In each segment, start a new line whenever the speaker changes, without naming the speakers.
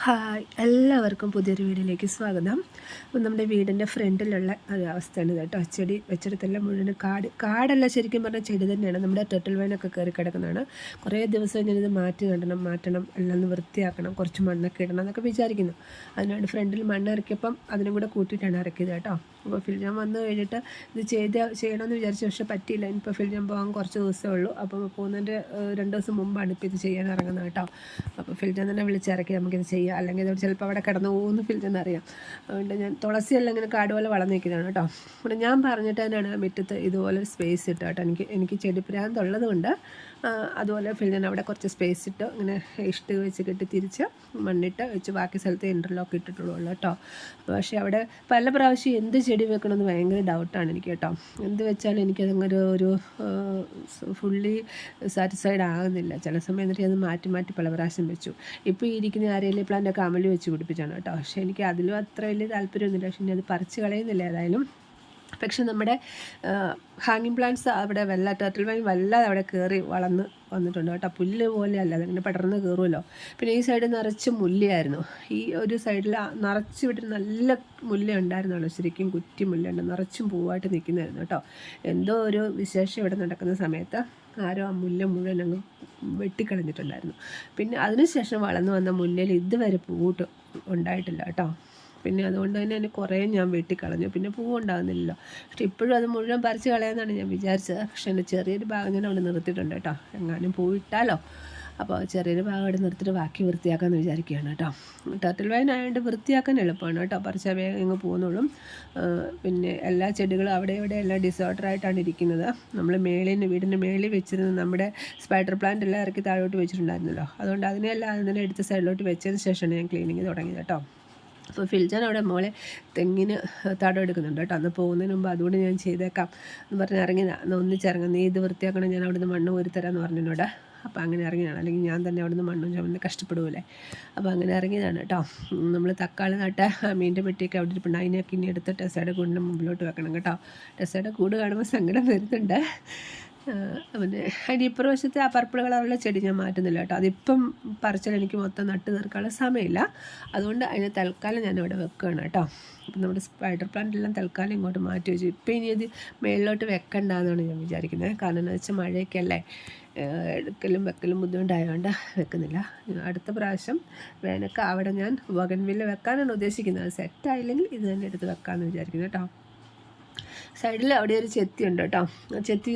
Hi, എല്ലാവർക്കും പുതിയൊരു വീഡിയോയിലേക്ക് സ്വാഗതം. അപ്പം നമ്മുടെ വീടിൻ്റെ ഫ്രണ്ടിലുള്ള ഒരു അവസ്ഥയാണ് കേട്ടോ. ചെടി വെച്ചിടത്തെല്ലാം മുഴുവൻ കാടല്ല, ശരിക്കും പറഞ്ഞാൽ ചെടി തന്നെയാണ്. നമ്മുടെ ടർട്ടിൽ വൈനൊക്കെ കയറി കിടക്കുന്നതാണ്. കുറേ ദിവസം ഞാനിത് മാറ്റണം, എല്ലാം ഒന്ന് വൃത്തിയാക്കണം, കുറച്ച് മണ്ണൊക്കെ ഇടണം എന്നൊക്കെ വിചാരിക്കുന്നു. അതിനുവേണ്ടി ഫ്രണ്ടിൽ മണ്ണ് ഇറക്കിയപ്പം അതിനും കൂടെ കൂട്ടിയിട്ടാണ് ഇറക്കിയത് കേട്ടോ. അപ്പോൾ ഫിൽജാൻ വന്നു കഴിഞ്ഞിട്ട് ഇത് ചെയ്യണമെന്ന് വിചാരിച്ചു, പക്ഷേ പറ്റിയില്ല. ഇനിയിപ്പോൾ ഫിൽജാൻ പോകാൻ കുറച്ച് ദിവസമേ ഉള്ളൂ. അപ്പോൾ പോകുന്നതിൻ്റെ 2 ദിവസം മുമ്പാണ് ഇപ്പോൾ ഇത് ചെയ്യാൻ ഇറങ്ങുന്നത് കേട്ടോ. അപ്പോൾ ഫിൽജാൻ തന്നെ വിളിച്ചിറക്കി നമുക്കിത് ചെയ്യാം, അല്ലെങ്കിൽ ഇതോട് ചിലപ്പോൾ അവിടെ കിടന്നു പോകുമെന്ന് ഫിൽജാൻ അറിയാം. അതുകൊണ്ട് ഞാൻ തുളസിയെല്ലാം ഇങ്ങനെ കാട് പോലെ വളർന്നിരിക്കുന്നതാണ് കേട്ടോ. ഇവിടെ ഞാൻ പറഞ്ഞിട്ട് തന്നെയാണ് മുറ്റത്ത് ഇതുപോലെ സ്പേസ് ഇട്ട് കേട്ടോ. എനിക്ക് ചെടി പ്രാന്തുള്ളത് കൊണ്ട് അതുപോലെ ഫിൽജാൻ അവിടെ കുറച്ച് സ്പേസ് ഇട്ട് ഇങ്ങനെ ഇഷ്ടിക വെച്ച് കെട്ടി തിരിച്ച് മണ്ണിട്ട് വെച്ച് ബാക്കി സ്ഥലത്ത് ഇൻ്റർലോക്ക് ഇട്ടിട്ടുള്ളൂ കേട്ടോ. പക്ഷേ അവിടെ പല പ്രാവശ്യം എന്ത് ചെടി വെക്കണമെന്ന് ഭയങ്കര ഡൗട്ടാണ് എനിക്ക് കേട്ടോ. എന്ത് വെച്ചാലും എനിക്കതങ്ങനെ ഒരു ഫുള്ളി സാറ്റിസ്ഫൈഡ് ആകുന്നില്ല. ചില സമയം എന്നിട്ട് അത് മാറ്റി പല പ്രാവശ്യം വെച്ചു. ഇപ്പോൾ ഈ ഇരിക്കുന്ന ആരെയിലെ പ്ലാന്റൊക്കെ അമല് വെച്ച് പിടിപ്പിച്ചാണ് കേട്ടോ. പക്ഷേ എനിക്ക് അതിലും അത്ര വലിയ താല്പര്യമൊന്നുമില്ല. പക്ഷേ ഇനി അത് പറിച്ച് കളയുന്നില്ല ഏതായാലും. പക്ഷെ നമ്മുടെ ഹാങ്ങിങ് പ്ലാന്റ്സ് അവിടെ ടർട്ടിൽ വൈൻ വല്ലാതെ അവിടെ കയറി വന്നിട്ടുണ്ട് കേട്ടോ. പുല്ല് പോലെയല്ല, അതിങ്ങനെ പടർന്ന് കയറുമല്ലോ. പിന്നെ ഈ സൈഡ് നിറച്ച് മുല്ലയായിരുന്നു. ഈ ഒരു സൈഡിൽ നിറച്ച് വിട്ടിട്ട് നല്ല മുല്ല ഉണ്ടായിരുന്നല്ലോ, ശരിക്കും കുറ്റി മുല്ലുണ്ട്, നിറച്ചും പൂവായിട്ട് നിൽക്കുന്നതായിരുന്നു കേട്ടോ. എന്തോ ഒരു വിശേഷം ഇവിടെ നടക്കുന്ന സമയത്ത് ആരോ ആ മുല്ല മുഴുവൻ അങ്ങ് വെട്ടിക്കളഞ്ഞിട്ടുണ്ടായിരുന്നു. പിന്നെ അതിനുശേഷം വളർന്നു വന്ന മുല്ലയിൽ ഇതുവരെ പൂട്ട് ഉണ്ടായിട്ടില്ല കേട്ടോ. പിന്നെ അതുകൊണ്ട് തന്നെ കുറേ ഞാൻ വെട്ടിക്കളഞ്ഞു. പിന്നെ പൂവുണ്ടാകുന്നില്ലല്ലോ. പക്ഷെ ഇപ്പോഴും അത് മുഴുവൻ പറിച്ച് കളയാമെന്നാണ് ഞാൻ വിചാരിച്ചത്. പക്ഷേ എൻ്റെ ചെറിയൊരു ഭാഗം ഞാൻ അവിടെ നിർത്തിയിട്ടുണ്ട് കേട്ടോ. എങ്ങാനും പൂവിട്ടാലോ. അപ്പോൾ ചെറിയൊരു ഭാഗം അവിടെ നിർത്തിയിട്ട് ബാക്കി വൃത്തിയാക്കാമെന്ന് വിചാരിക്കുകയാണ് കേട്ടോ. ടർട്ടിൽ വൈൻ ആയതുകൊണ്ട് വൃത്തിയാക്കാൻ എളുപ്പമാണ് കേട്ടോ. പറിച്ചാൽ വേഗം ഇങ്ങ് പോകുന്നുള്ളൂ. പിന്നെ എല്ലാ ചെടികളും അവിടെ ഇവിടെ എല്ലാം ഡിസോർഡറായിട്ടാണ് ഇരിക്കുന്നത്. നമ്മൾ വീടിൻ്റെ മേളിൽ വെച്ചിരുന്ന നമ്മുടെ സ്പൈഡർ പ്ലാന്റ് എല്ലാം ഇറക്കി താഴോട്ട് വെച്ചിട്ടുണ്ടായിരുന്നല്ലോ. അതുകൊണ്ട് അതിനെ എടുത്ത് സൈഡിലോട്ട് വെച്ചതിന് ശേഷമാണ് ഞാൻ ക്ലീനിങ് തുടങ്ങിയത് കേട്ടോ. അപ്പോൾ ഫിൽജാൻ അവിടെ മോളെ തെങ്ങിന് തടം എടുക്കുന്നുണ്ട് കേട്ടോ. അന്ന് പോകുന്നതിന് മുമ്പ് അതുകൊണ്ട് ഞാൻ ചെയ്തേക്കാം എന്ന് പറഞ്ഞ് ഇറങ്ങിയതാണ്. ഒന്നിച്ചിറങ്ങാം, നീ ഇത് വൃത്തിയാക്കണം, ഞാൻ അവിടുന്ന് മണ്ണ് കോരിത്തരാമെന്ന് പറഞ്ഞതിനോട്. അപ്പോൾ അങ്ങനെ ഇറങ്ങിയതാണ്, അല്ലെങ്കിൽ ഞാൻ തന്നെ അവിടുന്ന് മണ്ണും ചുമന്ന് കഷ്ടപ്പെടുമല്ലേ. അപ്പോൾ അങ്ങനെ ഇറങ്ങിയതാണ് കേട്ടോ. നമ്മൾ തക്കാളി നട്ട മീൻ്റെ പെട്ടിയൊക്കെ അവിടെ ഇരിപ്പുണ്ട്. അതിനൊക്കെ ഇനി എടുത്ത് ടെസ്സയുടെ കൂടിൻ്റെ മുമ്പിലോട്ട് വെക്കണം കേട്ടോ. ടെസ്സയുടെ കൂട് കാണുമ്പോൾ സങ്കടം വരുന്നുണ്ട്. പിന്നെ അതിൻ്റെ ഇപ്പുറവശത്തെ ആ പർപ്പിൾ കളറുള്ള ചെടി ഞാൻ മാറ്റുന്നില്ല കേട്ടോ. അതിപ്പം പറിച്ചാൽ എനിക്ക് മൊത്തം നട്ട് തീർക്കാനുള്ള സമയമില്ല. അതുകൊണ്ട് അതിന് തൽക്കാലം ഞാനിവിടെ വെക്കുകയാണ് കേട്ടോ. അപ്പം നമ്മുടെ സ്പൈഡർ പ്ലാന്റ് എല്ലാം തൽക്കാലം ഇങ്ങോട്ട് മാറ്റി വെച്ചു. ഇപ്പം ഇനി ഇത് മേളിലോട്ട് വെക്കണ്ടെന്നാണ് ഞാൻ വിചാരിക്കുന്നത്. കാരണം എന്താ വെച്ചാൽ മഴയൊക്കെ അല്ലേ, എടുക്കലും വെക്കലും ബുദ്ധിമുട്ടായതുകൊണ്ട് വെക്കുന്നില്ല. അടുത്ത പ്രാവശ്യം വേനൽക്ക് അവിടെ ഞാൻ ബോഗൺവില്ല വെക്കാനാണ് ഉദ്ദേശിക്കുന്നത്. അത് സെറ്റായില്ലെങ്കിൽ ഇത് തന്നെ എടുത്ത് വെക്കാമെന്ന് വിചാരിക്കുന്നു കേട്ടോ. സൈഡിൽ അവിടെ ഒരു ചെത്തി ഉണ്ട് കേട്ടോ. ചെത്തി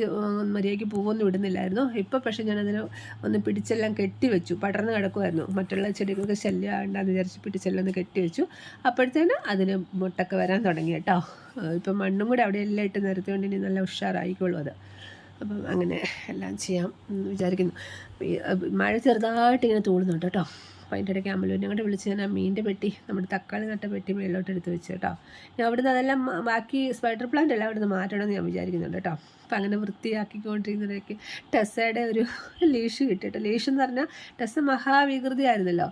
മര്യാദയ്ക്ക് പൂവൊന്നും ഇടുന്നില്ലായിരുന്നു. ഇപ്പോൾ പക്ഷേ ഞാനതിന് ഒന്ന് പിടിച്ചെല്ലാം കെട്ടി വെച്ചു. പടർന്ന് കിടക്കുമായിരുന്നു. മറ്റുള്ള ചെടികൾക്ക് ശല്യം ആണ്ടെന്ന് വിചാരിച്ച് പിടിച്ചെല്ലാം ഒന്ന് കെട്ടി വെച്ചു. അപ്പോഴത്തേന് അതിന് മുട്ടൊക്കെ വരാൻ തുടങ്ങി കേട്ടോ. ഇപ്പം മണ്ണും കൂടെ അവിടെ എല്ലാം ഇട്ട് നിരത്തിക്കൊണ്ട് ഇനി നല്ല ഉഷാറായിക്കോളും അത്. അപ്പം അങ്ങനെ എല്ലാം ചെയ്യാം എന്ന് വിചാരിക്കുന്നു. മഴ ചെറുതായിട്ട് ഇങ്ങനെ തൂളുന്നുണ്ട് കേട്ടോ. അപ്പോൾ അതിൻ്റെ ഇടയ്ക്ക് അമലുവിനെ കൂടെ വിളിച്ച് ഞാൻ ആ മീൻ്റെ പെട്ടി, നമ്മുടെ തക്കാളി നട്ട പെട്ടി മേലോട്ട് എടുത്ത് വെച്ച് കേട്ടോ. ഞാൻ അവിടുന്ന് അതെല്ലാം ബാക്കി സ്പൈഡർ പ്ലാന്റ് എല്ലാം അവിടുന്ന് മാറ്റണമെന്ന് ഞാൻ വിചാരിക്കുന്നുണ്ട് കേട്ടോ. അപ്പം അങ്ങനെ വൃത്തിയാക്കിക്കൊണ്ടിരിക്കുന്നതിടയ്ക്ക് ടെസ്സയുടെ ഒരു ലീഷ് കിട്ടിയിട്ട്, ലീഷ് എന്ന് പറഞ്ഞാൽ ടെസ്സ മഹാവികൃതിയായിരുന്നല്ലോ.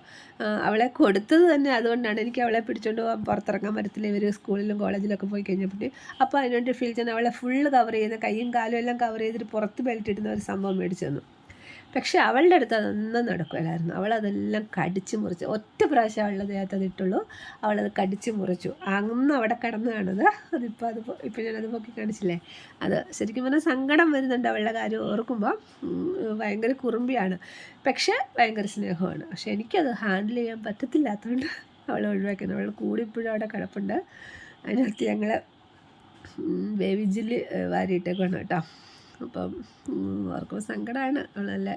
അവളെ കൊടുത്തത് തന്നെ അതുകൊണ്ടാണ്. എനിക്ക് അവളെ പിടിച്ചുകൊണ്ട് പോകാൻ പുറത്തിറങ്ങാൻ പറ്റത്തില്ല, ഇവർ സ്കൂളിലും കോളേജിലൊക്കെ പോയി കഴിഞ്ഞപ്പോൾ. അപ്പോൾ അതിനുവേണ്ടി ഫിൽജാൻ അവളെ ഫുള്ള് കവർ ചെയ്യുന്ന, കൈയും കാലും എല്ലാം കവർ ചെയ്തിട്ട് പുറത്ത് ബെൽറ്റ് ഇടുന്ന ഒരു സംഭവം മേടിച്ചു തന്നു. പക്ഷേ അവളുടെ അടുത്ത് അതൊന്നും നടക്കില്ലായിരുന്നു. അവളതെല്ലാം കടിച്ച് മുറിച്ച്, ഒറ്റ പ്രാവശ്യം അവളുടെ ദേഹത്ത് അതിട്ടുള്ളൂ. അവളത് കടിച്ച് മുറിച്ചു. അന്ന് അവിടെ കിടന്ന് കാണുന്നത്. ഇപ്പോൾ ഞാനത് പൊക്കി കാണിച്ചില്ലേ. അത് ശരിക്കും പറഞ്ഞാൽ സങ്കടം വരുന്നുണ്ട് അവളുടെ കാര്യം ഓർക്കുമ്പോൾ. ഭയങ്കര കുറുമ്പിയാണ്, പക്ഷേ ഭയങ്കര സ്നേഹമാണ്. പക്ഷേ എനിക്കത് ഹാൻഡിൽ ചെയ്യാൻ പറ്റത്തില്ലാത്തതുകൊണ്ട് അവളെ ഒഴിവാക്കുന്നത്. അവളുടെ കൂടെ ഇപ്പോഴും അവിടെ കിടപ്പുണ്ട്. അതിനകത്ത് ഞങ്ങൾ ബേബി ജില്ല് വാരിയിട്ടേക്കാണ് കേട്ടോ. അപ്പം ഓർക്കുമ്പോൾ സങ്കടമാണ്. നല്ല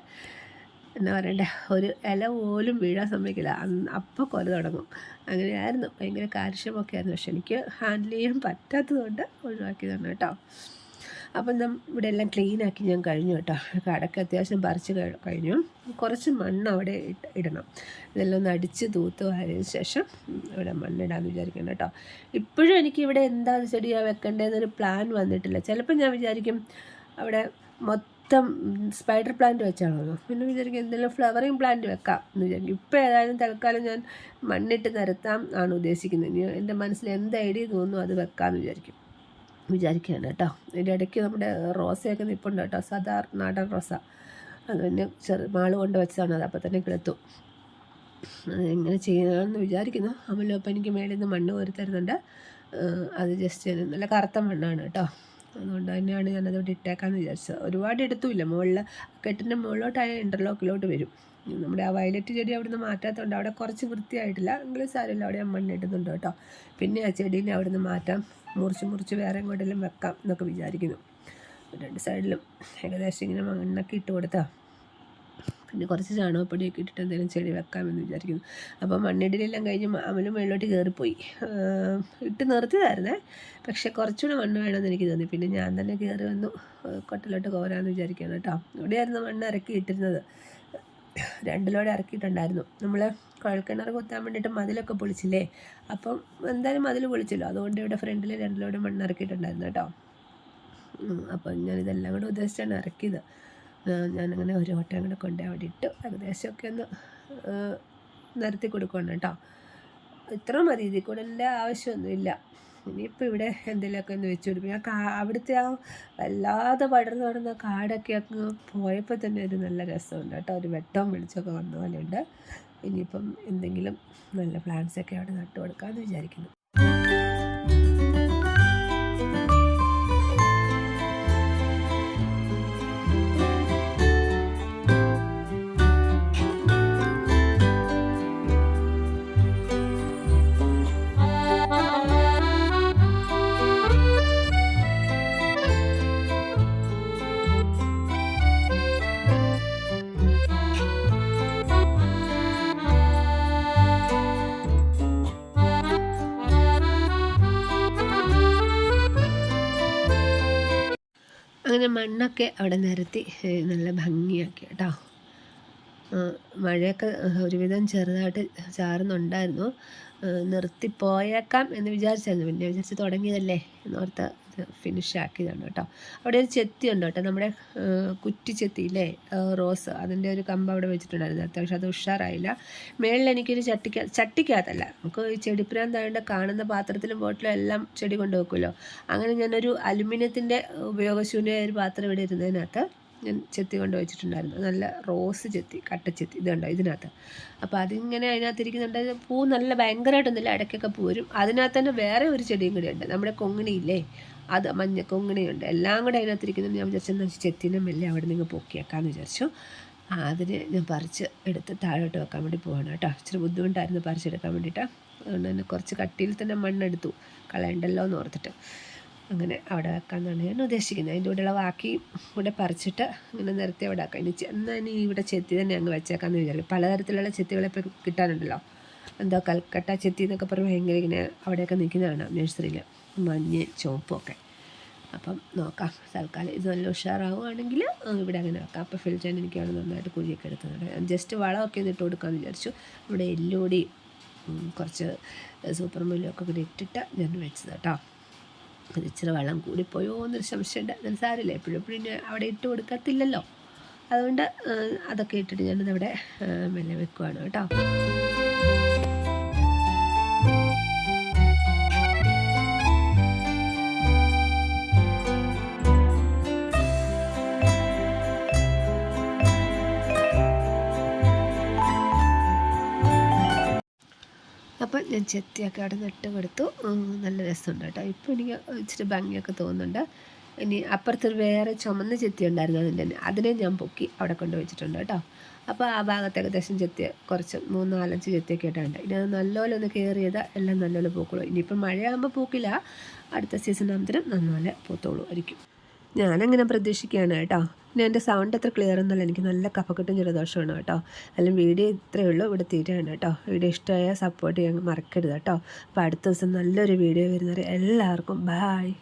എന്നാ പറയണ്ടേ, ഒരു ഇല പോലും വീഴാൻ സമ്മതിക്കില്ല. അപ്പം കൊല തുടങ്ങും. അങ്ങനെയായിരുന്നു, ഭയങ്കര കാര്യക്ഷമൊക്കെ ആയിരുന്നു. പക്ഷെ എനിക്ക് ഹാൻഡിൽ ചെയ്യാൻ പറ്റാത്തതുകൊണ്ട് ഒഴിവാക്കിയതാണ് കേട്ടോ. അപ്പം ഇവിടെ എല്ലാം ക്ലീനാക്കി ഞാൻ കഴിഞ്ഞു കേട്ടോ. കടക്ക് അത്യാവശ്യം പറിച്ച് കഴിഞ്ഞു. കുറച്ച് മണ്ണ് അവിടെ ഇടണം. ഇതെല്ലാം ഒന്ന് അടിച്ച് തൂത്ത് വാരിയതിന് ശേഷം ഇവിടെ മണ്ണിടാമെന്ന് വിചാരിക്കണം കേട്ടോ. ഇപ്പോഴും എനിക്ക് ഇവിടെ എന്താ ചെടിയാണ് വെക്കേണ്ടതെന്നൊരു പ്ലാൻ വന്നിട്ടില്ല. ചിലപ്പോൾ ഞാൻ വിചാരിക്കും അവിടെ മൊത്തം സ്പൈഡർ പ്ലാന്റ് വെച്ചാണോ, പിന്നെ വിചാരിക്കും എന്തെങ്കിലും ഫ്ലവറിങ് പ്ലാന്റ് വെക്കാം എന്ന് വിചാരിക്കും. ഇപ്പോൾ ഏതായാലും തൽക്കാലം ഞാൻ മണ്ണിട്ട് നിരത്താം ആണ് ഉദ്ദേശിക്കുന്നത്. ഇനി എൻ്റെ മനസ്സിൽ എന്ത് ഐഡിയ തോന്നുന്നു അത് വെക്കാമെന്ന് വിചാരിക്കുകയാണ് കേട്ടോ. ഇതിൻ്റെ ഇടയ്ക്ക് നമ്മുടെ റോസയൊക്കെ നിൽപ്പുണ്ട് കേട്ടോ. നാടൻ റോസ. അത് പിന്നെ മാള് കൊണ്ട് വെച്ചതാണ്. അത് അപ്പോൾ തന്നെ കിളത്തു. എങ്ങനെ ചെയ്യാമെന്ന് വിചാരിക്കുന്നു. അമലും എനിക്ക് മേളിൽ നിന്ന് മണ്ണ് കോരി തരുന്നുണ്ട്. അത് ജസ്റ്റ് നല്ല കറുത്ത മണ്ണാണ് കേട്ടോ. അതുകൊണ്ട് തന്നെയാണ് ഞാനതോടെ ഇട്ടേക്കാമെന്ന് വിചാരിച്ചത്. ഒരുപാട് എടുത്തുമില്ല, മുകളിൽ കെട്ടിൻ്റെ മുകളിലോട്ടായ ഇൻ്റർലോക്കിലോട്ട് വരും. നമ്മുടെ ആ വയലറ്റ് ചെടി അവിടെ നിന്ന് മാറ്റാത്തതുകൊണ്ട് അവിടെ കുറച്ച് വൃത്തിയായിട്ടില്ല, എങ്കിലും സാരമില്ല, അവിടെ ഞാൻ മണ്ണിടുന്നുണ്ട് കേട്ടോ. പിന്നെ ആ ചെടീനെ അവിടെ നിന്ന് മാറ്റാം, മുറിച്ച് വേറെ എങ്ങോട്ടെങ്കിലും വെക്കാം എന്നൊക്കെ വിചാരിക്കുന്നു. രണ്ട് സൈഡിലും ഏകദേശം ഇങ്ങനെ മണ്ണൊക്കെ ഇട്ട് കൊടുത്താൽ പിന്നെ കുറച്ച് ചാണകപ്പൊടിയൊക്കെ ഇട്ടിട്ട് എന്തെങ്കിലും ചെടി വെക്കാമെന്ന് വിചാരിക്കുന്നു. അപ്പോൾ മണ്ണിടലെല്ലാം കഴിഞ്ഞ് അമലും മേളിലോട്ട് കയറിപ്പോയി. ഇട്ട് നിർത്തിയതായിരുന്നേ, പക്ഷേ കുറച്ചുകൂടെ മണ്ണ് വേണമെന്ന് എനിക്ക് തോന്നി. പിന്നെ ഞാൻ തന്നെ കയറി വന്നു കൊട്ടലോട്ട് കോരാമെന്ന് വിചാരിക്കുകയാണ് കേട്ടോ. ഇവിടെയായിരുന്നു മണ്ണ് ഇറക്കി ഇട്ടിരുന്നത്, 2 ലോഡ് ഇറക്കിയിട്ടുണ്ടായിരുന്നു. നമ്മൾ കുഴൽക്കിണർ കുത്താൻ വേണ്ടിയിട്ട് മതിലൊക്കെ പൊളിച്ചില്ലേ, അപ്പം എന്തായാലും മതിൽ പൊളിച്ചല്ലോ, അതുകൊണ്ട് ഇവിടെ ഫ്രണ്ടിൽ 2 ലോഡ് മണ്ണ് ഇറക്കിയിട്ടുണ്ടായിരുന്നു കേട്ടോ. അപ്പം ഞാനിതെല്ലാം കൂടെ ഉദ്ദേശിച്ചാണ് ഇറക്കിയത്. ഞാനങ്ങനെ ഒരു ഓട്ടം കൂടെ കൊണ്ട് അവിടെ ഇട്ട് ഏകദേശമൊക്കെ ഒന്ന് നിരത്തി കൊടുക്കണം കേട്ടോ. ഇത്ര മതി, ഇതിൽ കൂടുതൽ ആവശ്യമൊന്നുമില്ല. ഇനിയിപ്പോൾ ഇവിടെ എന്തെങ്കിലുമൊക്കെ ഒന്ന് വെച്ച് കൊടുക്കും. ഞാൻ അവിടുത്തെ ആ വല്ലാതെ പടർന്നു നടന്ന കാടൊക്കെ അങ്ങ് പോയപ്പോൾ തന്നെ ഒരു നല്ല രസമുണ്ട് കേട്ടോ. ഒരു വെട്ടവും വെളിച്ചമൊക്കെ വന്ന പോലെയുണ്ട്. ഇനിയിപ്പം എന്തെങ്കിലും നല്ല പ്ലാന്റ്സൊക്കെ അവിടെ നട്ടു കൊടുക്കാമെന്ന് വിചാരിക്കുന്നു. അങ്ങനെ മണ്ണൊക്കെ അവിടെ നിരത്തി നല്ല ഭംഗിയാക്കി കേട്ടോ. മഴയൊക്കെ ഒരുവിധം ചെറുതായിട്ട് ചാറുന്നുണ്ടായിരുന്നു. നിർത്തിപ്പോയേക്കാം എന്ന് വിചാരിച്ചായിരുന്നു, പിന്നെ വിചാരിച്ച് തുടങ്ങിയതല്ലേ എന്നോർത്ത് ഫിനിഷ് ആക്കിയതാണ് കേട്ടോ. അവിടെ ഒരു ചെത്തി ഉണ്ട് കേട്ടോ, നമ്മുടെ കുറ്റിച്ചെത്തിയില്ലേ, റോസ്, അതിൻ്റെ ഒരു കമ്പ് അവിടെ വെച്ചിട്ടുണ്ടായിരുന്നു. അത്യാവശ്യം അത് ഉഷാറായില്ല. മേളിൽ എനിക്കൊരു ചട്ടിക്കകത്തല്ല, നമുക്ക് ഈ ചെടിപ്രാന്തായതുകൊണ്ട് കാണുന്ന പാത്രത്തിലും ബോട്ടിലും എല്ലാം ചെടി കൊണ്ട് വെക്കുമല്ലോ. അങ്ങനെ ഞാനൊരു അലുമിനിയത്തിൻ്റെ ഉപയോഗശൂന്യമായ ഒരു പാത്രം ഇവിടെ ഇരുന്നതിനകത്ത് ഞാൻ ചെത്തി കൊണ്ട് വെച്ചിട്ടുണ്ടായിരുന്നു. നല്ല റോസ് ചെത്തി, കട്ടച്ചെത്തി, ഇതുണ്ടോ ഇതിനകത്ത്. അപ്പോൾ അതിങ്ങനെ അതിനകത്തിരിക്കുന്നുണ്ട്. പൂ നല്ല ഭയങ്കരമായിട്ടൊന്നുമില്ല, ഇടയ്ക്കൊക്കെ പൂ വരും. അതിനകത്ത് തന്നെ വേറെ ഒരു ചെടിയും കൂടി ഉണ്ട്, നമ്മുടെ കൊങ്ങിണിയില്ലേ, അത് മഞ്ഞ കൊങ്ങിണിയുണ്ട്. എല്ലാം കൂടെ അതിനകത്തിരിക്കുന്നത്. ഞാൻ വിചാരിച്ചെന്ന് ചെത്തിനെ മെല്ലെ അവിടെ നിന്ന് പൊക്കിയേക്കാമെന്ന് വിചാരിച്ചു. അതിന് ഞാൻ പറിച്ച് എടുത്ത് താഴോട്ട് വെക്കാൻ വേണ്ടി പോവാണ് കേട്ടോ. ഇച്ചിരി ബുദ്ധിമുട്ടായിരുന്നു പറിച്ചെടുക്കാൻ വേണ്ടിയിട്ട്. അതുകൊണ്ട് തന്നെ കുറച്ച് കട്ടിയിൽ തന്നെ മണ്ണെടുത്തു, കളയണ്ടല്ലോ എന്ന് ഓർത്തിട്ട്. അങ്ങനെ അവിടെ വെക്കാമെന്നാണ് ഞാൻ ഉദ്ദേശിക്കുന്നത്. അതിൻ്റെ കൂടെയുള്ള ബാക്കി കൂടെ പറിച്ചിട്ട് ഇങ്ങനെ നിരത്തി അവിടെ ആക്കാം. ഇനി ഇവിടെ ചെത്തി തന്നെ അങ്ങ് വെച്ചേക്കാമെന്ന് വിചാരിക്കും. പലതരത്തിലുള്ള ചെത്തികളെ കിട്ടാനുണ്ടല്ലോ. എന്താ കൽക്കട്ട ചെത്തി എന്നൊക്കെ പറയുമ്പോൾ ഭയങ്കര ഇങ്ങനെ അവിടെയൊക്കെ നിൽക്കുന്നതാണ് നഴ്സറിയിൽ, മഞ്ഞ ചുവപ്പും ഒക്കെ. അപ്പം നോക്കാം, തൽക്കാലം ഇത് നല്ല ഉഷാറാവുകയാണെങ്കിൽ ഇവിടെ അങ്ങനെ വെക്കാം. അപ്പോൾ ഫിൽറ്റർ എനിക്ക് അവിടെ നന്നായിട്ട് കുഴിയൊക്കെ എടുക്കുന്നുണ്ട്. ജസ്റ്റ് വളമൊക്കെ ഒന്ന് ഇട്ട് കൊടുക്കാമെന്ന് വിചാരിച്ചു. ഇവിടെ എല്ലുപൊടി കുറച്ച് സൂപ്പർ മുല്ലൊക്കെ കൂടി ഇട്ടിട്ട് ഞാൻ വെച്ചത് കേട്ടോ. അത് ഇച്ചിരി വെള്ളം കൂടിപ്പോയോ എന്നൊരു സംശയമുണ്ട്. ഞാൻ സാരില്ല, എപ്പോഴും അവിടെ ഇട്ട് കൊടുക്കത്തില്ലല്ലോ, അതുകൊണ്ട് അതൊക്കെ ഇട്ടിട്ട് ഞാനതവിടെ മെല്ലെ വെക്കുവാണ് കേട്ടോ. അപ്പം ഞാൻ ചെത്തിയൊക്കെ അവിടെ നട്ട് കൊടുത്തു. നല്ല രസമുണ്ട് കേട്ടോ. ഇപ്പോൾ എനിക്ക് ഇച്ചിരി ഭംഗിയൊക്കെ തോന്നുന്നുണ്ട്. ഇനി അപ്പുറത്തൊരു വേറെ ചുമന്ന ചെത്തി ഉണ്ടായിരുന്നു, അതിനെ ഞാൻ പൊക്കി അവിടെ കൊണ്ട് വെച്ചിട്ടുണ്ട് കേട്ടോ. അപ്പോൾ ആ ഭാഗത്ത് ഏകദേശം ചെത്തി കുറച്ച് 3-4 ചെത്തിയൊക്കെ ഇട്ടുണ്ട്. ഇനി അത് നല്ലപോലെ ഒന്ന് കയറിയത് എല്ലാം നല്ലപോലെ പൂക്കുള്ളൂ. ഇനിയിപ്പം മഴയാകുമ്പോൾ പൂക്കില്ല, അടുത്ത സീസൺ ആകുമ്പോഴത്തേനും നല്ലപോലെ പൂത്തോളൂ ആയിരിക്കും. ഞാനങ്ങനെ പ്രതീക്ഷിക്കുകയാണ് കേട്ടോ. പിന്നെ എൻ്റെ സൗണ്ട് അത്ര ക്ലിയർ ഒന്നുമല്ല, എനിക്ക് നല്ല കഫക്കെട്ടും ജലദോഷമാണ് കേട്ടോ. അല്ലെങ്കിൽ വീഡിയോ ഇത്രയേ ഉള്ളൂ, ഇവിടെ തീരുകയാണ് കേട്ടോ. വീഡിയോ ഇഷ്ടമായ സപ്പോർട്ട് ചെയ്യാൻ മറക്കരുത് കേട്ടോ. അപ്പോൾ അടുത്ത ദിവസം നല്ലൊരു വീഡിയോ വരുന്നവരെ എല്ലാവർക്കും ബായ്.